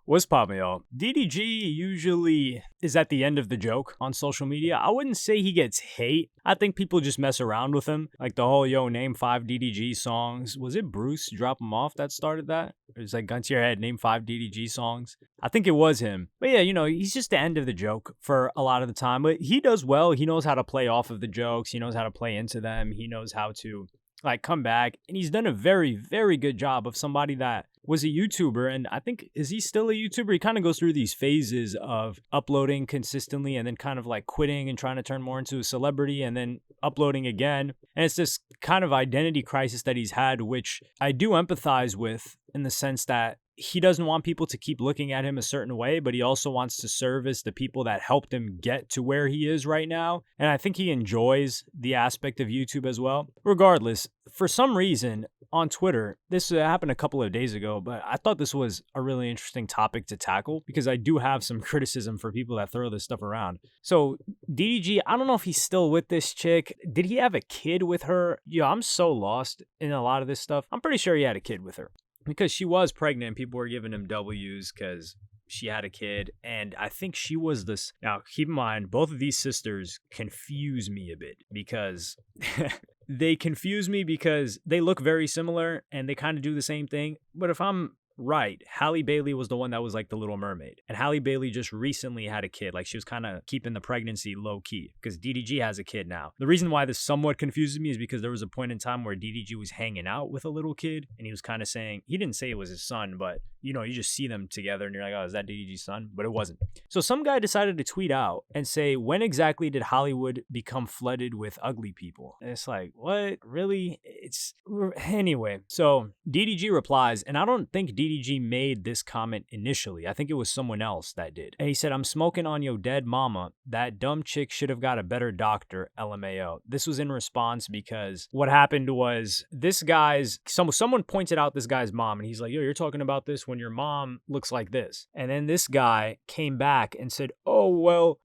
What's poppin', y'all? DDG usually is at the end of the joke on social media. I wouldn't say he gets hate. I think people just mess around with him. Like the whole, name 5 DDG songs. Was it Bruce Drop 'em Off that started that? It was like, gun to your head, name 5 DDG songs. I think it was him. But yeah, he's just the end of the joke for a lot of the time. But he does well. He knows how to play off of the jokes. He knows how to play into them. He knows how to come back. And he's done a very, very good job of somebody that was a YouTuber. And I think, is he still a YouTuber? He kind of goes through these phases of uploading consistently and then kind of like quitting and trying to turn more into a celebrity and then uploading again. And it's this kind of identity crisis that he's had, which I do empathize with in the sense that he doesn't want people to keep looking at him a certain way, but he also wants to service the people that helped him get to where he is right now. And I think he enjoys the aspect of YouTube as well. Regardless, for some reason on Twitter, this happened a couple of days ago, but I thought this was a really interesting topic to tackle because I do have some criticism for people that throw this stuff around. So DDG, I don't know if he's still with this chick. Did he have a kid with her? I'm so lost in a lot of this stuff. I'm pretty sure he had a kid with her, because she was pregnant. People were giving him W's because she had a kid. And I think she was this. Now, keep in mind, both of these sisters confuse me a bit because they confuse me because they look very similar and they kind of do the same thing. But if I'm right, Halle Bailey was the one that was like the Little Mermaid. And Halle Bailey just recently had a kid. Like she was kind of keeping the pregnancy low key because DDG has a kid now. The reason why this somewhat confuses me is because there was a point in time where DDG was hanging out with a little kid and he was kind of saying, he didn't say it was his son, but you just see them together and you're like, oh, is that DDG's son? But it wasn't. So some guy decided to tweet out and say, when exactly did Hollywood become flooded with ugly people? And it's like, what? Really? Anyway. So DDG replies, and I don't think DDG made this comment initially. I think it was someone else that did. And he said, I'm smoking on your dead mama. That dumb chick should have got a better doctor, LMAO. This was in response because what happened was someone pointed out this guy's mom and he's like, yo, you're talking about this when your mom looks like this. And then this guy came back and said, oh, well,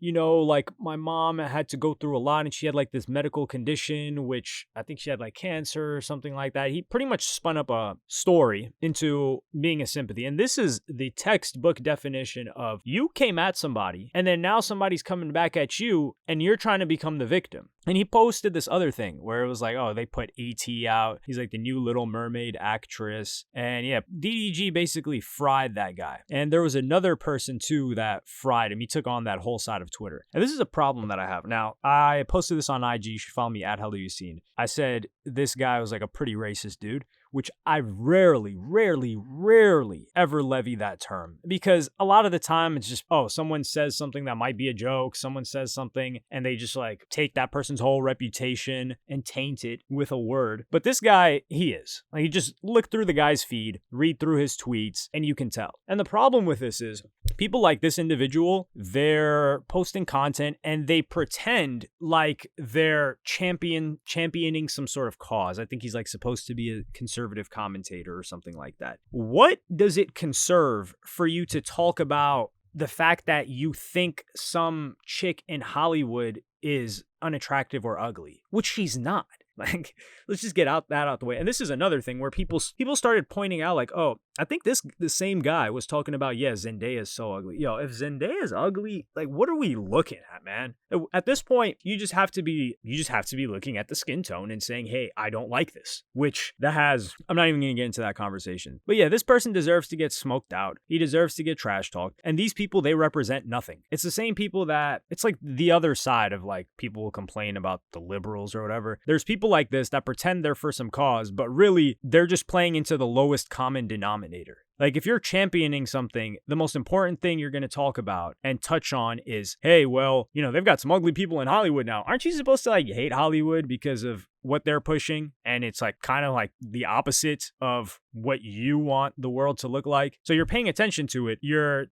like my mom had to go through a lot and she had like this medical condition, which I think she had like cancer or something like that. He pretty much spun up a story into being a sympathy. And this is the textbook definition of you came at somebody and then now somebody's coming back at you and you're trying to become the victim. And he posted this other thing where it was like, oh, they put E.T. out. He's like the new Little Mermaid actress. And yeah, DDG basically fried that guy. And there was another person too that fried him. He took on that whole side of Twitter. And this is a problem that I have. Now, I posted this on IG. You should follow me at helloyassine. I said this guy was like a pretty racist dude, which I rarely ever levy that term because a lot of the time it's just, oh, someone says something that might be a joke. Someone says something and they just like take that person's whole reputation and taint it with a word. But this guy, he is. Like, you just look through the guy's feed, read through his tweets, and you can tell. And the problem with this is people like this individual, they're posting content and they pretend like they're championing some sort of cause. I think he's like supposed to be a conservative commentator or something like that. What does it conserve for you to talk about the fact that you think some chick in Hollywood is unattractive or ugly, which she's not? Like, let's just get that out the way. And this is another thing where people started pointing out like, oh, I think the same guy was talking about, yeah, Zendaya is so ugly. Yo, if Zendaya is ugly, like, what are we looking at, man? At this point, you just have to be looking at the skin tone and saying, hey, I don't like this, I'm not even going to get into that conversation. But yeah, this person deserves to get smoked out. He deserves to get trash talked. And these people, they represent nothing. It's the same people that, it's like the other side of like people will complain about the liberals or whatever. There's people like this that pretend they're for some cause, but really they're just playing into the lowest common denominator. Like, if you're championing something, the most important thing you're going to talk about and touch on is, hey, well, they've got some ugly people in Hollywood now. Aren't you supposed to like hate Hollywood because of what they're pushing? And it's like kind of like the opposite of what you want the world to look like. So you're paying attention to it.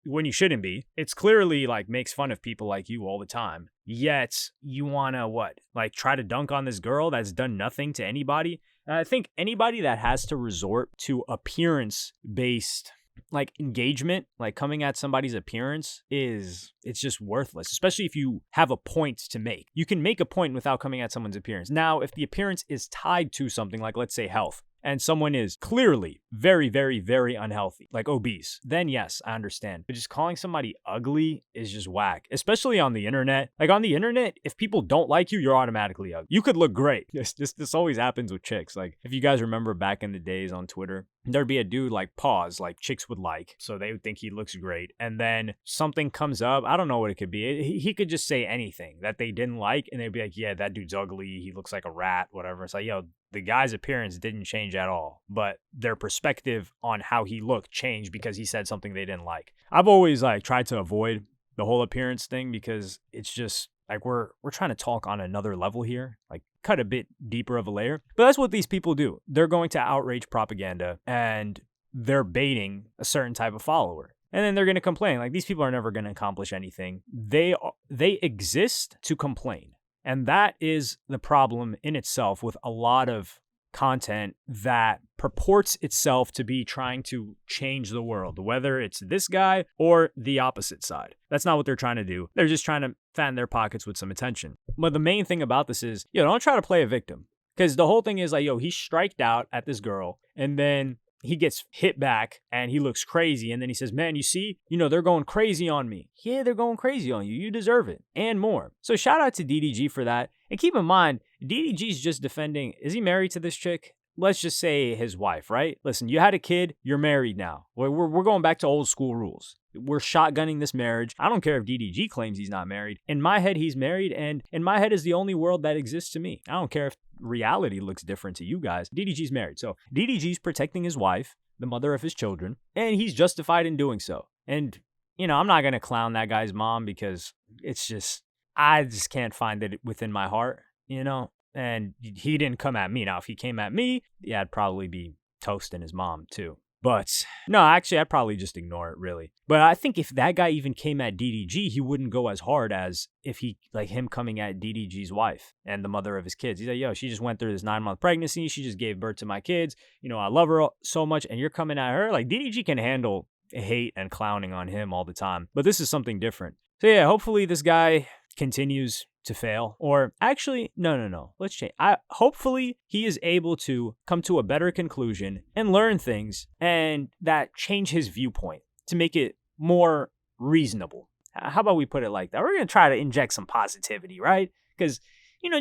When you shouldn't be. It's clearly like makes fun of people like you all the time. Yet you want to what? Like try to dunk on this girl that's done nothing to anybody? I think anybody that has to resort to appearance-based like engagement, like coming at somebody's appearance, it's just worthless, especially if you have a point to make. You can make a point without coming at someone's appearance. Now, if the appearance is tied to something like, let's say, health, and someone is clearly very, very, very unhealthy, like obese, then yes, I understand. But just calling somebody ugly is just whack, especially on the internet. Like on the internet, if people don't like you, you're automatically ugly. You could look great. This always happens with chicks. Like if you guys remember back in the days on Twitter, there'd be a dude like pause, like chicks would like, so they would think he looks great. And then something comes up, I don't know what it could be. He could just say anything that they didn't like, and they'd be like, yeah, that dude's ugly. He looks like a rat, whatever. It's like, yo, the guy's appearance didn't change at all, but their perspective on how he looked changed because he said something they didn't like. I've always like tried to avoid the whole appearance thing because it's just like we're trying to talk on another level here, like cut a bit deeper of a layer. But that's what these people do. They're going to outrage propaganda and they're baiting a certain type of follower. And then they're going to complain. Like these people are never going to accomplish anything. They exist to complain. And that is the problem in itself with a lot of content that purports itself to be trying to change the world, whether it's this guy or the opposite side. That's not what they're trying to do. They're just trying to fan their pockets with some attention. But the main thing about this is, don't try to play a victim. Because the whole thing is like, he striked out at this girl and then he gets hit back and he looks crazy. And then he says, man, you see, they're going crazy on me. Yeah, they're going crazy on you. You deserve it and more. So shout out to DDG for that. And keep in mind, DDG's just defending, is he married to this chick? Let's just say his wife, right? Listen, you had a kid, you're married now. We're going back to old school rules. We're shotgunning this marriage. I don't care if DDG claims he's not married. In my head, he's married, and in my head is the only world that exists to me. I don't care if reality looks different to you guys. DDG's married. So DDG's protecting his wife, the mother of his children, and he's justified in doing so. And, I'm not going to clown that guy's mom because I just can't find it within my heart, and he didn't come at me. Now, if he came at me, yeah, I'd probably be toasting his mom too. But no, actually, I'd probably just ignore it, really. But I think if that guy even came at DDG, he wouldn't go as hard as if him coming at DDG's wife and the mother of his kids. He's like, yo, she just went through this 9-month pregnancy. She just gave birth to my kids. I love her so much. And you're coming at her. Like, DDG can handle hate and clowning on him all the time. But this is something different. So yeah, hopefully this guy continues to fail, or actually, no. Let's change. Hopefully he is able to come to a better conclusion and learn things and that change his viewpoint to make it more reasonable. How about we put it like that? We're going to try to inject some positivity, right? Because,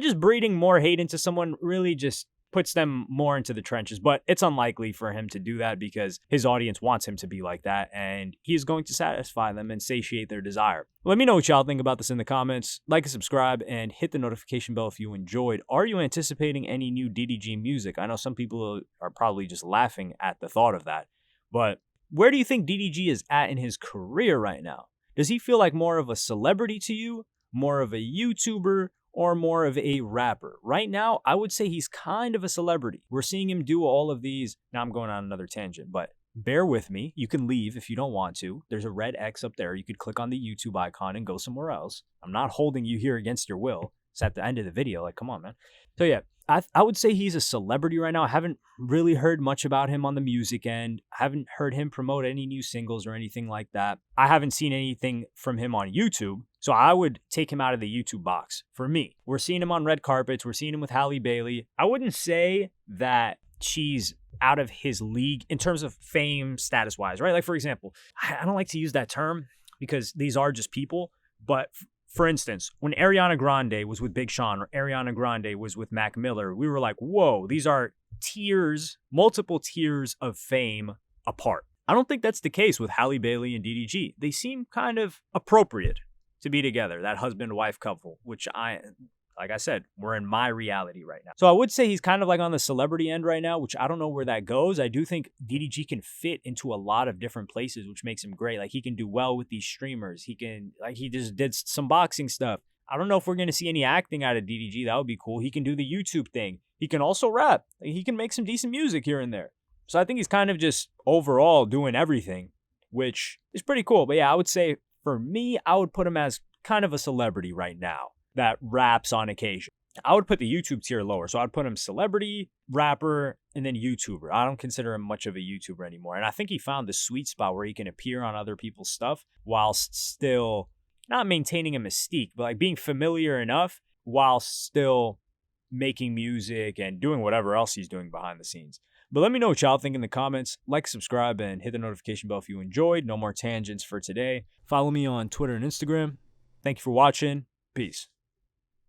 just breeding more hate into someone really just puts them more into the trenches, but it's unlikely for him to do that because his audience wants him to be like that, and he is going to satisfy them and satiate their desire. Let me know what y'all think about this in the comments. Like and subscribe and hit the notification bell if you enjoyed. Are you anticipating any new DDG music? I know some people are probably just laughing at the thought of that, but where do you think DDG is at in his career right now? Does he feel like more of a celebrity to you, more of a YouTuber, or more of a rapper? Right now, I would say he's kind of a celebrity. We're seeing him do all of these. Now I'm going on another tangent, but bear with me. You can leave if you don't want to. There's a red X up there. You could click on the YouTube icon and go somewhere else. I'm not holding you here against your will. It's at the end of the video. Like, come on, man. So yeah, I would say he's a celebrity right now. I haven't really heard much about him on the music end. I haven't heard him promote any new singles or anything like that. I haven't seen anything from him on YouTube. So I would take him out of the YouTube box for me. We're seeing him on red carpets. We're seeing him with Halle Bailey. I wouldn't say that she's out of his league in terms of fame status wise, right? Like, for example, I don't like to use that term because these are just people, but for instance, when Ariana Grande was with Big Sean or Ariana Grande was with Mac Miller, we were like, whoa, these are tiers, multiple tiers of fame apart. I don't think that's the case with Halle Bailey and DDG. They seem kind of appropriate to be together, that husband-wife couple, which like I said, we're in my reality right now. So I would say he's kind of like on the celebrity end right now, which I don't know where that goes. I do think DDG can fit into a lot of different places, which makes him great. Like, he can do well with these streamers. He just did some boxing stuff. I don't know if we're going to see any acting out of DDG. That would be cool. He can do the YouTube thing. He can also rap. He can make some decent music here and there. So I think he's kind of just overall doing everything, which is pretty cool. But yeah, I would say for me, I would put him as kind of a celebrity right now that raps on occasion. I would put the YouTube tier lower. So I'd put him celebrity, rapper, and then YouTuber. I don't consider him much of a YouTuber anymore. And I think he found the sweet spot where he can appear on other people's stuff whilst still not maintaining a mystique, but like being familiar enough while still making music and doing whatever else he's doing behind the scenes. But let me know what y'all think in the comments. Like, subscribe, and hit the notification bell if you enjoyed. No more tangents for today. Follow me on Twitter and Instagram. Thank you for watching. Peace.